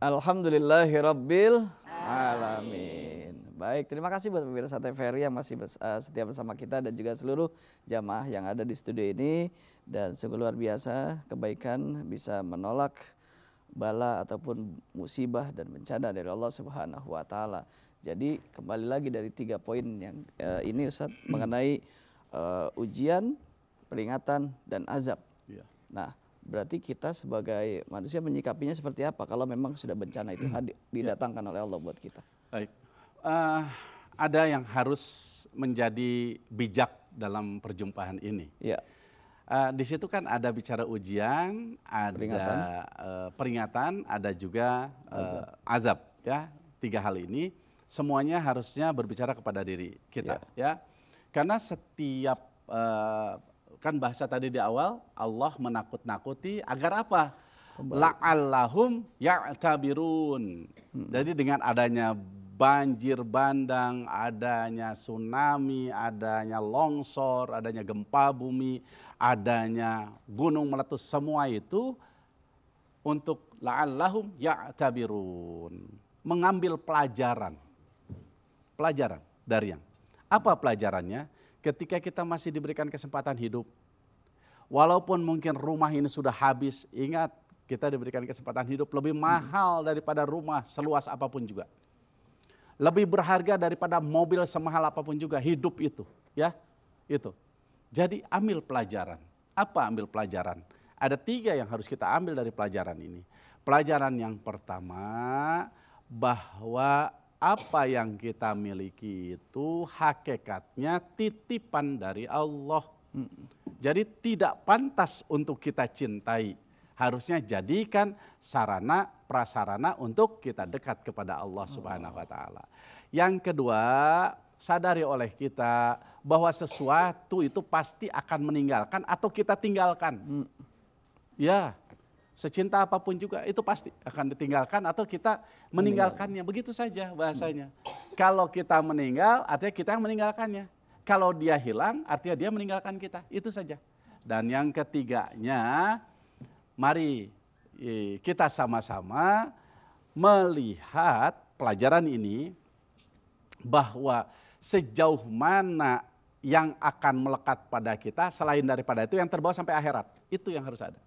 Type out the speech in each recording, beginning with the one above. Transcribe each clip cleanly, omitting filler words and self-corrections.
Alhamdulillahirabbil alamin. Baik, terima kasih buat pemirsa TVRI yang masih setia bersama kita dan juga seluruh jamaah yang ada di studio ini. Dan sungguh luar biasa kebaikan bisa menolak bala ataupun musibah dan bencana dari Allah Subhanahu wa taala. Jadi kembali lagi dari 3 poin yang ini Ustaz mengenai ujian, peringatan dan azab. Ya. Nah, berarti kita sebagai manusia menyikapinya seperti apa kalau memang sudah bencana itu didatangkan oleh Allah buat kita? Baik. Ada yang harus menjadi bijak dalam perjumpaan ini. Ya. Di situ kan ada bicara ujian, ada peringatan, ada juga azab. Ya, 3 hal ini semuanya harusnya berbicara kepada diri kita. Ya, karena setiap kan bahasa tadi di awal, Allah menakut-nakuti agar apa? La'allahum ya'tabirun. Jadi dengan adanya banjir bandang, adanya tsunami, adanya longsor, adanya gempa bumi, adanya gunung meletus, semua itu untuk la'allahum ya'tabirun. Mengambil pelajaran. Pelajaran dari yang. Apa pelajarannya? Ketika kita masih diberikan kesempatan hidup, walaupun mungkin rumah ini sudah habis, ingat kita diberikan kesempatan hidup lebih mahal daripada rumah seluas apapun juga. Lebih berharga daripada mobil semahal apapun juga, hidup itu. Ya, itu. Jadi ambil pelajaran. Apa ambil pelajaran? Ada 3 yang harus kita ambil dari pelajaran ini. Pelajaran yang pertama, bahwa apa yang kita miliki itu hakikatnya titipan dari Allah. Jadi tidak pantas untuk kita cintai. Harusnya jadikan sarana prasarana untuk kita dekat kepada Allah Subhanahu wa taala. Yang kedua, sadari oleh kita bahwa sesuatu itu pasti akan meninggalkan atau kita tinggalkan. Ya. Secinta apapun juga itu pasti akan ditinggalkan atau kita meninggalkannya. Begitu saja bahasanya. Kalau kita meninggal artinya kita yang meninggalkannya. Kalau dia hilang artinya dia meninggalkan kita. Itu saja. Dan yang ketiganya, mari kita sama-sama melihat pelajaran ini bahwa sejauh mana yang akan melekat pada kita selain daripada itu yang terbawa sampai akhirat. Itu yang harus ada.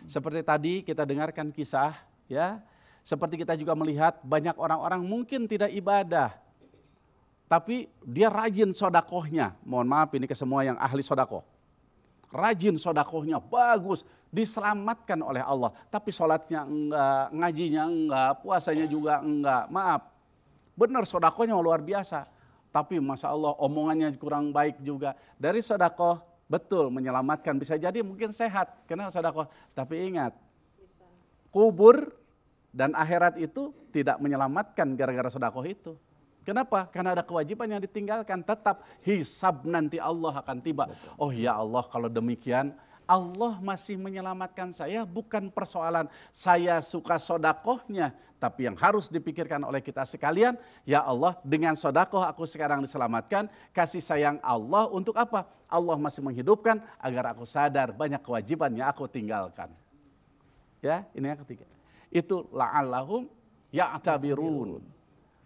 Seperti tadi kita dengarkan kisah, ya. Seperti kita juga melihat banyak orang-orang mungkin tidak ibadah, tapi dia rajin sodakohnya. Mohon maaf ini ke semua yang ahli sodakoh. Rajin sodakohnya, bagus, diselamatkan oleh Allah. Tapi sholatnya enggak, ngajinya enggak, puasanya juga enggak. Maaf, benar sodakohnya luar biasa. Tapi Masya Allah omongannya kurang baik juga. Dari sodakoh, betul menyelamatkan, bisa jadi mungkin sehat karena sedekah, tapi ingat kubur dan akhirat itu tidak menyelamatkan gara-gara sedekah itu. Kenapa? Karena ada kewajiban yang ditinggalkan, tetap hisab nanti Allah akan tiba. Oh ya Allah, kalau demikian Allah masih menyelamatkan saya, bukan persoalan saya suka sodakohnya, tapi yang harus dipikirkan oleh kita sekalian, ya Allah dengan sodakoh aku sekarang diselamatkan, kasih sayang Allah untuk apa? Allah masih menghidupkan agar aku sadar banyak kewajiban yang aku tinggalkan. Ya, ini yang ketiga. Itu la'allahum ya'tabirun.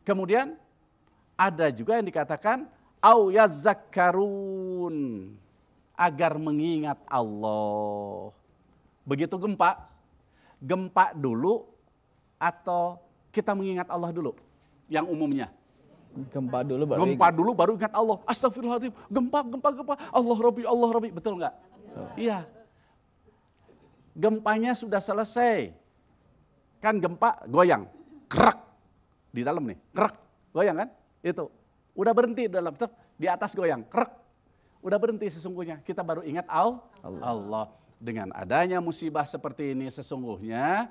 Kemudian ada juga yang dikatakan au yazakkarun, agar mengingat Allah. Begitu gempa dulu atau kita mengingat Allah dulu? Yang umumnya. Gempa dulu baru ingat Allah. Astagfirullahaladzim, gempa. Allah Rabbi, betul nggak? Iya. Gempanya sudah selesai. Kan gempa goyang, kerak. Di dalam nih, kerak, goyang kan? Itu. Udah berhenti dalam, di atas goyang, kerak. Udah berhenti sesungguhnya, kita baru ingat Allah. Dengan adanya musibah seperti ini sesungguhnya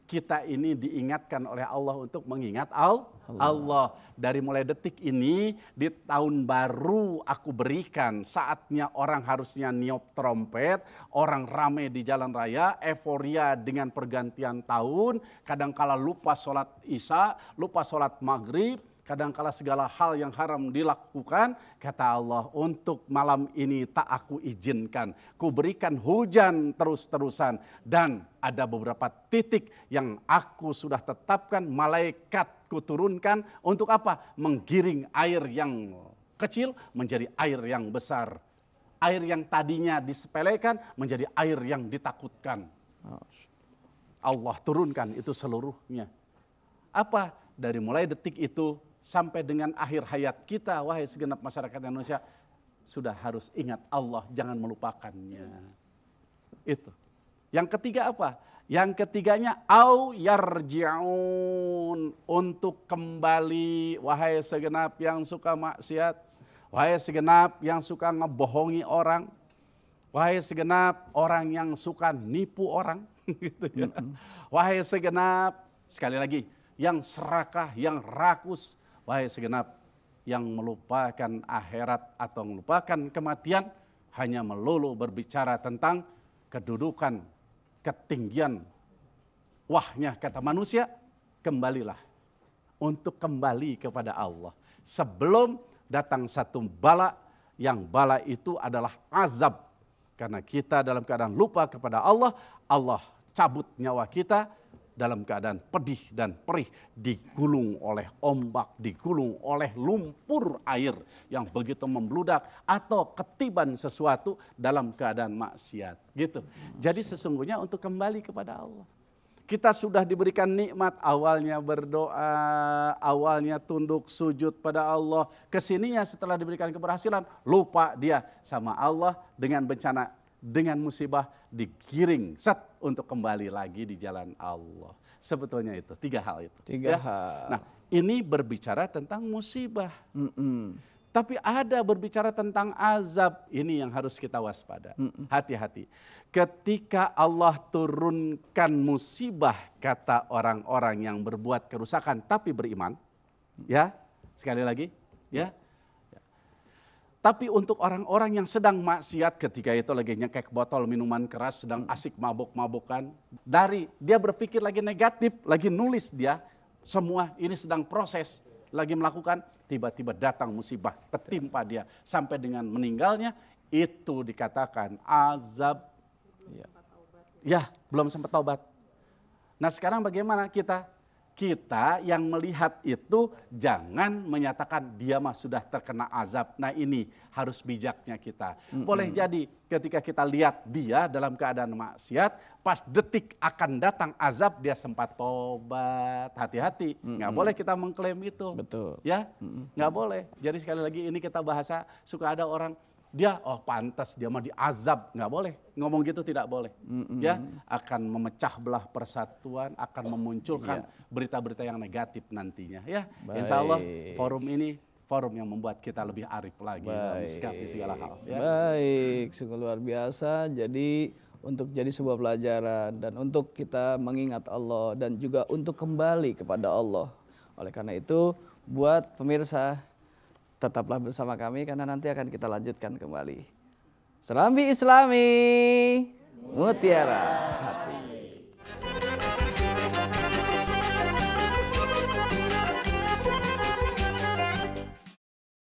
kita ini diingatkan oleh Allah untuk mengingat Allah. Dari mulai detik ini di tahun baru aku berikan saatnya orang harusnya niup trompet, orang rame di jalan raya, euforia dengan pergantian tahun, kadangkala lupa sholat isya, lupa sholat maghrib, kadangkala segala hal yang haram dilakukan, kata Allah, untuk malam ini tak aku izinkan, ku berikan hujan terus-terusan, dan ada beberapa titik yang aku sudah tetapkan, malaikat ku turunkan untuk apa? Menggiring air yang kecil menjadi air yang besar. Air yang tadinya disepelekan menjadi air yang ditakutkan. Allah turunkan itu seluruhnya. Apa? Dari mulai detik itu sampai dengan akhir hayat kita, wahai segenap masyarakat Indonesia, sudah harus ingat Allah, jangan melupakannya. Itu. Yang ketiga apa? Yang ketiganya au yarji'un, untuk kembali, wahai segenap yang suka maksiat, wahai segenap yang suka ngebohongi orang, wahai segenap orang yang suka nipu orang, gitu ya. Wahai segenap, sekali lagi, yang serakah, yang rakus, wahai segenap yang melupakan akhirat atau melupakan kematian, hanya melulu berbicara tentang kedudukan, ketinggian, wahnya kata manusia, kembalilah untuk kembali kepada Allah. Sebelum datang satu bala, yang bala itu adalah azab. Karena kita dalam keadaan lupa kepada Allah, Allah cabut nyawa kita dalam keadaan pedih dan perih, digulung oleh ombak, digulung oleh lumpur air yang begitu membludak, atau ketiban sesuatu dalam keadaan maksiat. Gitu. Jadi sesungguhnya untuk kembali kepada Allah. Kita sudah diberikan nikmat, awalnya berdoa, awalnya tunduk sujud pada Allah. Kesininya setelah diberikan keberhasilan, lupa dia sama Allah dengan bencana, dengan musibah, digiring untuk kembali lagi di jalan Allah. Sebetulnya itu, tiga hal itu. Tiga hal. Nah, ini berbicara tentang musibah. Tapi ada berbicara tentang azab, ini yang harus kita waspada. Hati-hati. Ketika Allah turunkan musibah, kata orang-orang yang berbuat kerusakan tapi beriman, ya, sekali lagi, ya. Tapi untuk orang-orang yang sedang maksiat, ketika itu lagi nyekek botol minuman keras, sedang asik mabuk-mabukan, dari dia berpikir lagi negatif, lagi nulis dia, semua ini sedang proses, lagi melakukan, tiba-tiba datang musibah, ketimpa dia, sampai dengan meninggalnya, itu dikatakan azab. Ya, belum sempat taubat. Nah sekarang bagaimana kita? Kita yang melihat itu jangan menyatakan dia mah sudah terkena azab. Nah ini harus bijaknya kita. Boleh jadi ketika kita lihat dia dalam keadaan maksiat, pas detik akan datang azab dia sempat tobat. Hati-hati, nggak boleh kita mengklaim itu. Betul. Ya, nggak boleh. Jadi sekali lagi ini kita bahasa, suka ada orang dia pantas dia mah diazab, nggak boleh ngomong gitu, tidak boleh. Ya, akan memecah belah persatuan, akan memunculkan berita-berita yang negatif nantinya. Ya, insya Allah forum ini forum yang membuat kita lebih arif lagi dalam sikap di segala hal. Ya. Baik, sungguh luar biasa. Jadi untuk jadi sebuah pelajaran dan untuk kita mengingat Allah dan juga untuk kembali kepada Allah. Oleh karena itu, buat pemirsa, tetaplah bersama kami karena nanti akan kita lanjutkan kembali. Serambi Islami Mutiara.